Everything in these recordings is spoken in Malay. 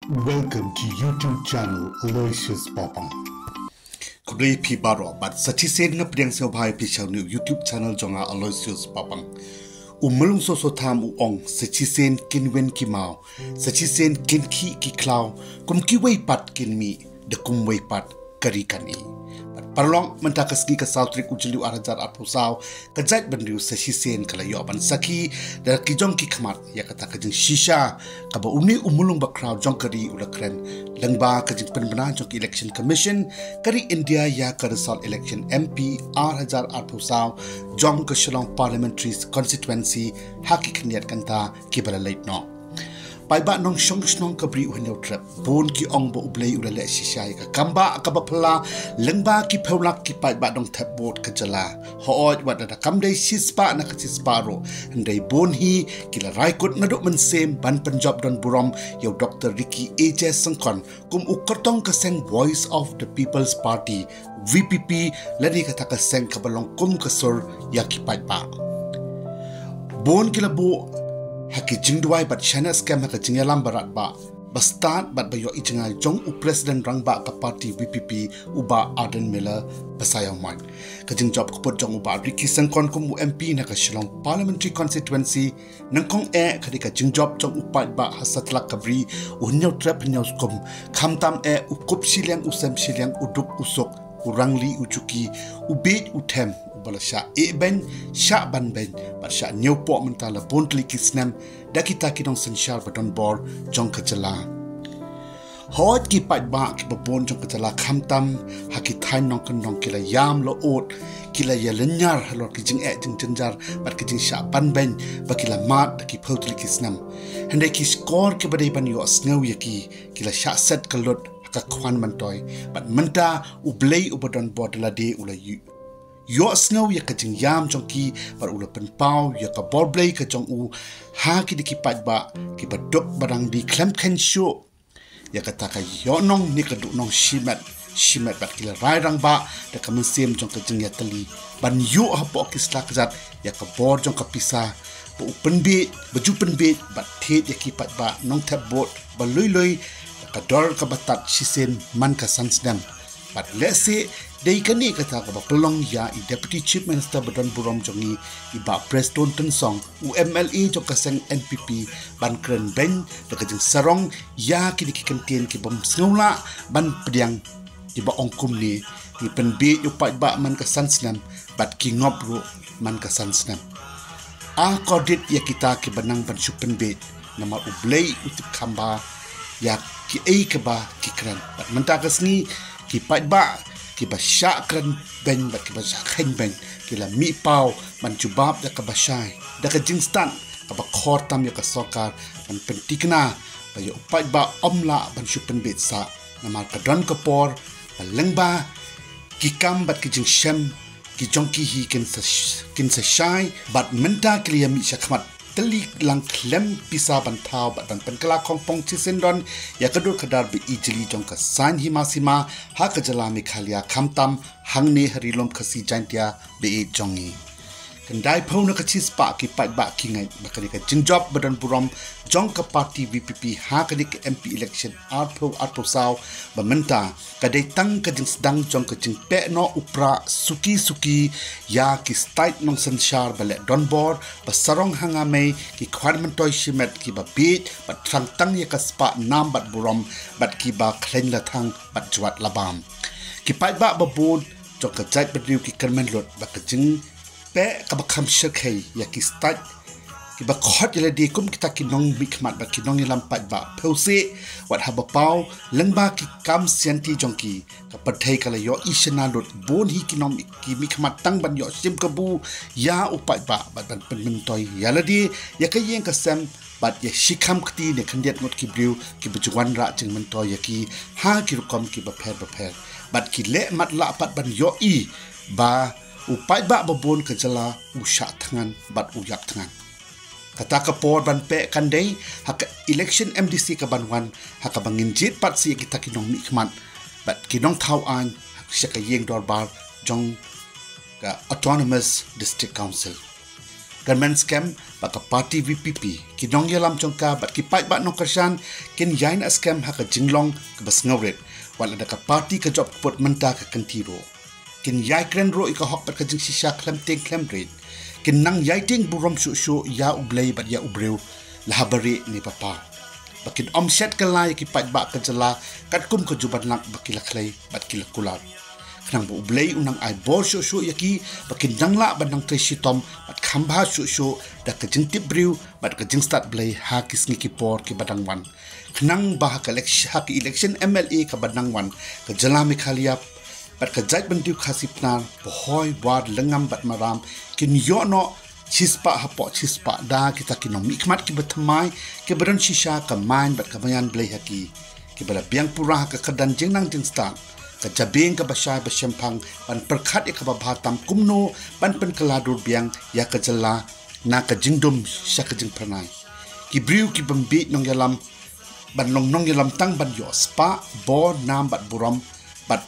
Welcome to YouTube channel Aloysius Papang. Kudai pi baro but satisen na priang sa bhai pi chau new YouTube channel jonga Aloysius Papang. Umulung so tham uong satisen kinwen ki mau satisen kinki ki klau kum ki wei pat kin mi de kum wei pat kari kan i. Parlong mentakas ki ka sautrik ujulu arajar apusau kajat benriu satisen kala yo ban saki da ki jong ki khamat ya kata ka jing shisha ka ba umi umulung ba crowd jong kari ulakren langba ka jing penbana jong election commission kari India ya ka result election MP arajar apusau jong ka shillong parliamentary constituency haki khniat kanta ki bala late no pai ba nong shong snong kabri uhnew trap bon ki ong bo ublei ulale sishai ka kamba ka ba phla lengba ki phawlak ki pai ba dong thap bot ka jala hooj wat da kamdei sispa na ka sispa ro ndai bon hi kila raikut na do man sem ban punjab don burom yo Dr. Ricky AJ Sangkon kum ukartong ka seng voice of the people's party VPP lani ka ta ka seng ka balong kum ka sur ya ki pai ba bon kila bo haki jingduai bat china scam haka jingyalam barat ba bastat bat bayo ichengai jong u president rangba ka party VPP uba Arden Miller basayang man ka Jingjop kupot jong uba Ricky Sangkon kum MP na ka Shillong parliamentary constituency nangkong kadi ka Jingjop jong upat ba hasatlak kabri unyaw trap nyaw skum khamtam ukup silyang usem silyang udup usok urangli ujuki ubit utem bala sha ben sha ban ben but sha new po mentala bontli kisnam da kita kidong sensyal badon bor jong kacala hot ki pat ba ki babon jong kacala khamtam haki thain nong kan nong kila yam lo ot kila yalenyar halo ki jing jing janjar but ki jing sha ban ben bakila mat ki photli kisnam hande ki score ki badai ban yo snow yaki kila sha set kalot ka khwan mantoy but menta ublei ubadon bor la de ula yo snow ya ka jing yam jong ki par ula pen pau ya ka bor blei ka jong u ha ki di pat ba ki badok barang di klem khen shu ya ka ta ka yo nong ni ka du nong shimat bat ki la rai rang ba da ka mensem jong ka jing ya tali ban yo ha po ki slak zat ya ka bor jong ka pisa bu pen be baju pen be bat the ya ki pat ba nong thap bot ba loi ka dor ka batat shisen man ka sansdam but let's say dei kani kata ka pelong ya i deputy chief minister badon burom jongi i ba preston ten song UMLA jo kaseng NPP ban kren ben de ka jing sarong ya ki ki kentien ki bom sngola ban pediang di ba ongkum ni ni pen be yo pa ba man ka sansnam but ki ngop ru man ka sansnam a kodit ya kita ki banang ban supen be nama ublei utip khamba ya ki ke ba ki kren but mentakas ni ki pat ba ki ba sya kren ben ba ki ba sya khen ben ki la mi pau man jubab da ka ba syai da ka jingstan ka ba khor tam ya ka sokar man pentikna ba yo pat ba omla ban supen bet sa namar ka don ka por ba lengba ki kam bat ki jing shem ki jongki hi kin sa syai bat menta ki ya mi syakmat teli lang klem pisa bantau bat ban penkala kongpong chisendon ya kadur kadar bi ijli jong ka san himasima ha ka jala mikhalia khamtam hangne harilom khasi jantia be jongi kendai phone ka chispa ki pat ba ki ngai bakari ka Jingjop badan burom jong ka party VPP ha ka dik MP election arpo saw ba menta ka dei tang ka jing sedang jong ka jing pe no upra suki ya ki state nong senshar bale don bor ba sarong hanga mai ki khwan mantoy shimet ki ba bit ba thang tang ya ka spa nam bat burom bat ki ba khleng la thang bat jwat labam ki pat ba bod jong ka jait badriu ki kermen lot ba ka jing pe ka ba kham shakhay ya ki start ki ba khot yele di kum kita ki nong mikmat ba ki nong yalam pat ba phose wat ha ba pau lengba ki kam sianti jongki ka pathai kala yo ishana lot bon hi ki nong ki mikmat tang ban yo sim ka bu ya upat ba ban pen toy yala di ya ka yeng ka sam bat ya shikam khti ne khandiat ngot ki briu ki bujwan ra ching man toy ya ki ha ki rukom ki ba pher bat ki le mat la pat ban yo I ba upai ba babon ka jala usha thangan bat uyak thangan kata ka por ban pe kandai hak election MDC ka banwan hak bangin jit pat si kita kinong mikman bat kinong thau an hak sya ka yeng dor bar jong ka autonomous district council Ganman scam baka party VPP kinong yalam jongka bat ki pai bat nong kersan kin yain a scam ha ka jinglong ke bas ngawret wala da ka party ka job pot menta ka kantiro kin yai kren ro ika hok bat ka jing shisha klem teng klem red kin nang yai ting burom shu ya ublei bat ya ubreu lahabari ni papa bakin omset kalai ki pai ba ka jala kat kum ka juban lak bakila khlai bat kila kulat nang bu blei unang ai bor shu yaki bakin dangla banang treshi tom bat khamba shu da ka jing tip briu bat ka jing start blei ha kisngi ki por ki badang wan nang bah ka election MLA ka badang wan ka jala mikhalia bat ka jait bandiu khasipnar bohoi war lengam bat maram kin yo no chispa hapo chispa da kita kinong mikmat ki batmai ke badan shisha ka main bat ka bayan blei haki ki bala biang pura ka kadan jing nang jing start ka jabeng ka basai basempang ban perkhat ka babatam kumno ban pen kaladur biang ya ka jala na ka jingdum sya ka jing pranai ki briu ki bambi nong yalam ban nong yalam tang ban yo spa bo nam bat buram bat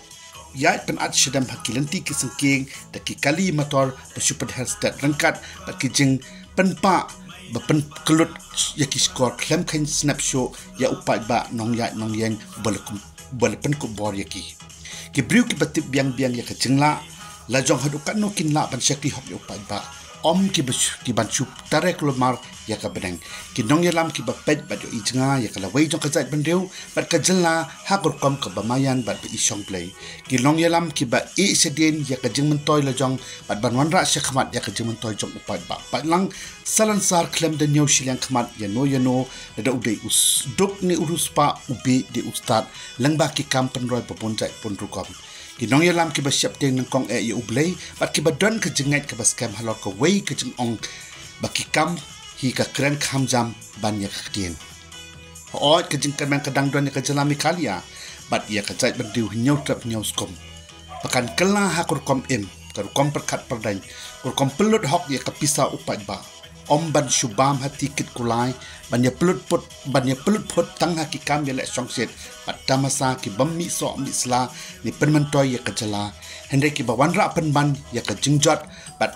ya pen at shedam hakilanti ki sengking da ki kali motor super headset rangkat bat ki jing penpa bapen kelut ya ki skor klem khain snapshot ya upai ba nong yang balapen ku bor ya ki briu ki batip biang ya ka jingla la jong hadukan no kin la ban syakri hok upai ba om ki ban chup tarek lomar ya ka beneng ki nong yalam ki bapet ba yo ijnga ya ka lawai jong ka zait bandeu bat ka jilla ha kur kom ka bamayan bat bi isong play ki nong yalam ki ba e sedin ya ka jing mentoy la jong bat ban wanra syakmat ya ka jing mentoy jong upai ba lang salansar klem de nyaw silang khmat ya no da udai us dok ni urus pa ubi de ustad langba ki kam penroy popon jai pon rukom ki nong yalam ki ba syap teng nang kong e ya ublei bat ki ba don ka jingat ka ba scam halor ka wei ka jing ong ba ki kam hi ka kren kham jam ban ya ka tien ho ka jing kan man ka dang don ya ka jalami khalia bat ya ka jai bandiu nyaw trap nyaw skom pakan kala ha kur kom em ka kom perkhat perdain kur kom pelut hok ya ka pisa upai ba om ban shubam hati kit kulai ban ya pelut pot tang ha ki kam ya le songset pat tamasa ki bammi so mi sla ni penmentoy ya ka jala hende ki ba wanra penban ya ka jingjot bat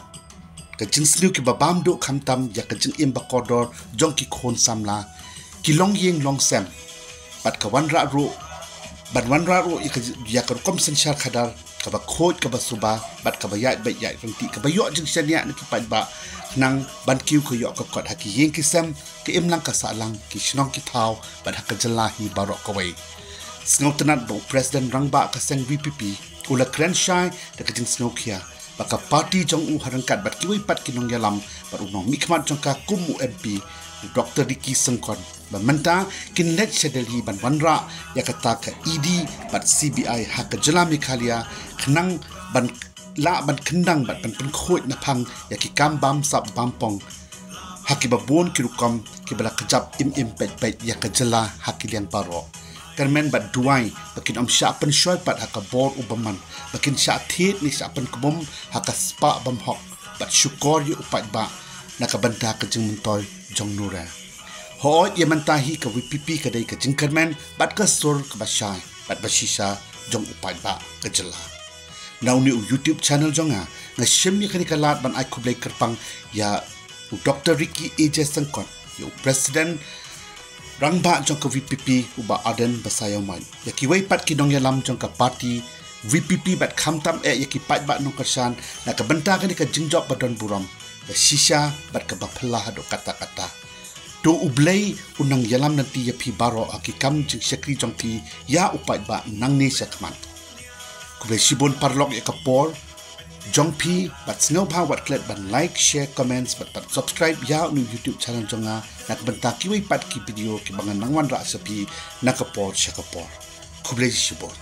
ka jing snu ki ba bamdo khamtam ya ka jing im ba kodor jong ki khon samla ki long yeng long sam pat ka wanra ro ya ka kom sensyar khadar ka ba khoj ka ba suba bat ka ba yai rangti ka ba yo jing senya ni ki pat ba nang ban kiu ko yo ka kot haki yeng ki sam ki im lang ka salang ki shnong ki thau bat hak jala hi barok ka wei snok tanat bo president rangba ka seng VPP ula kren shai da ka jing snok khia baka party jong u harangkat bat ki wei pat ki nong yalam bat unong mikmat jong ka kumu MP Dr. Diki Sengkon bamenta kin let sedel hi ban wanra ya kata ka ED bat CBI hak jala mikhalia khnang ban kendang bat Pynkhuid na phang ya ki kam Bamsap bampong haki babon ki rukam ki bala kejap im pet ya ka jala haki liang paro karmen bat duai bakin om sya pen shoy pat haka bor ubaman bakin sya thit ni sya pen kubum haka spa bam hok bat syukor yu upat ba naka banta ka jing mentoy jong nura ho ye mantahi ka VPP ka dai ka jing karmen bat ka sur ka basai bat basisa jong upat ba ka jala now ni YouTube channel jonga nga shemi khani kalat ban ai khublai kerpang ya Dr. Ricky AJ Sengkon yo president rangba jong ka VPP uba aden basayo mai ya ki wei pat ki dong yalam jong ka party VPP bat khamtam ya ki pat ba nong kersan na ka benta ka ni ka jingjop badon buram ya shisha bat ka bapla do kata do ublei unang yalam nanti ya pi baro aki kam jing sekri jong ti ya upat ba nang ni sakman Sibon parlok ya kapor jong pi bat snow pa wat klet ban like share comments bat subscribe ya nu YouTube channel jonga nak benta ki wei pat ki video ki bangan nangwan ra sapi nakapor syakapor kublai sibon